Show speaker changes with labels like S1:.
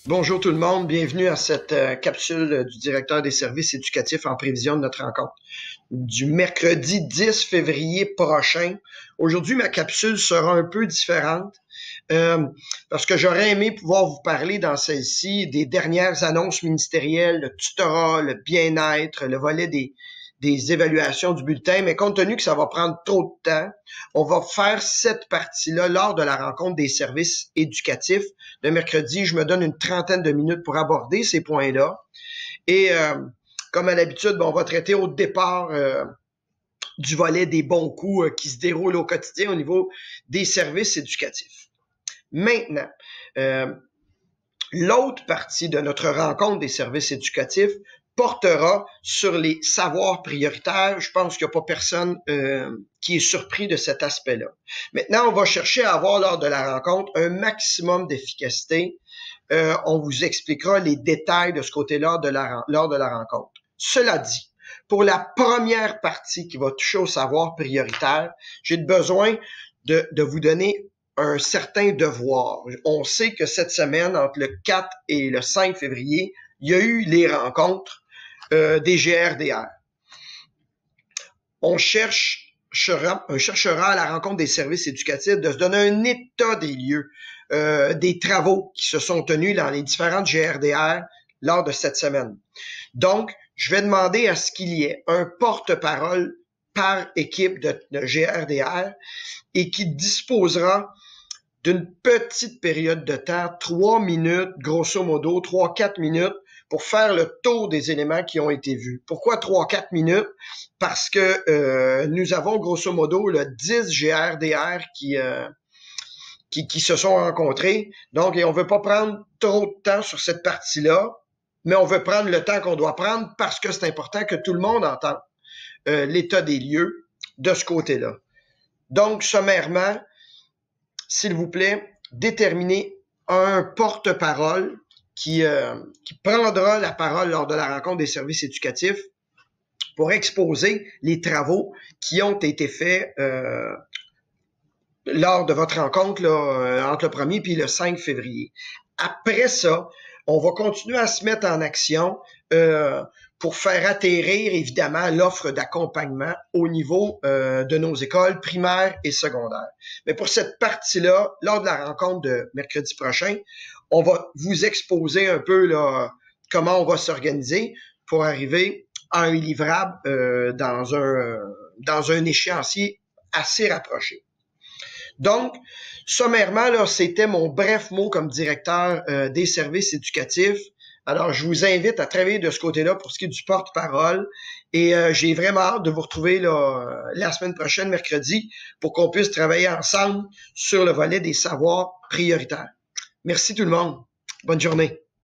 S1: Bonjour tout le monde, bienvenue à cette capsule du directeur des services éducatifs en prévision de notre rencontre du mercredi 10 février prochain. Aujourd'hui, ma capsule sera un peu différente parce que j'aurais aimé pouvoir vous parler dans celle-ci des dernières annonces ministérielles, le tutorat, le bien-être, le volet des évaluations du bulletin, mais compte tenu que ça va prendre trop de temps, on va faire cette partie-là lors de la rencontre des services éducatifs. Le mercredi, je me donne une trentaine de minutes pour aborder ces points-là. Et comme à l'habitude, on va traiter au départ du volet des bons coups qui se déroulent au quotidien au niveau des services éducatifs. Maintenant, l'autre partie de notre rencontre des services éducatifs portera sur les savoirs prioritaires. Je pense qu'il n'y a pas personne qui est surpris de cet aspect-là. Maintenant, on va chercher à avoir lors de la rencontre un maximum d'efficacité. On vous expliquera les détails de ce côté-là lors de la rencontre. Cela dit, pour la première partie qui va toucher au savoir prioritaire, j'ai besoin de vous donner un certain devoir. On sait que cette semaine, entre le 4 et le 5 février, il y a eu les rencontres des GRDR. On cherchera à la rencontre des services éducatifs de se donner un état des lieux des travaux qui se sont tenus dans les différentes GRDR lors de cette semaine. Donc, je vais demander à ce qu'il y ait un porte-parole par équipe de GRDR et qui disposera d'une petite période de temps, 3 minutes, grosso modo, 3-4 minutes, pour faire le tour des éléments qui ont été vus. Pourquoi 3-4 minutes? Parce que nous avons grosso modo 10 GRDR qui se sont rencontrés. Donc, on ne veut pas prendre trop de temps sur cette partie-là, mais on veut prendre le temps qu'on doit prendre parce que c'est important que tout le monde entende l'état des lieux de ce côté-là. Donc, sommairement, s'il vous plaît, déterminez un porte-parole qui prendra la parole lors de la rencontre des services éducatifs pour exposer les travaux qui ont été faits lors de votre rencontre là, entre le 1er et le 5 février. Après ça, on va continuer à se mettre en action pour faire atterrir, évidemment, l'offre d'accompagnement au niveau de nos écoles primaires et secondaires. Mais pour cette partie-là, lors de la rencontre de mercredi prochain, on va vous exposer un peu là, comment on va s'organiser pour arriver à un livrable dans un échéancier assez rapproché. Donc, sommairement, là, c'était mon bref mot comme directeur des services éducatifs. Alors, je vous invite à travailler de ce côté-là pour ce qui est du porte-parole. Et j'ai vraiment hâte de vous retrouver là, la semaine prochaine, mercredi, pour qu'on puisse travailler ensemble sur le volet des savoirs prioritaires. Merci tout le monde. Bonne journée.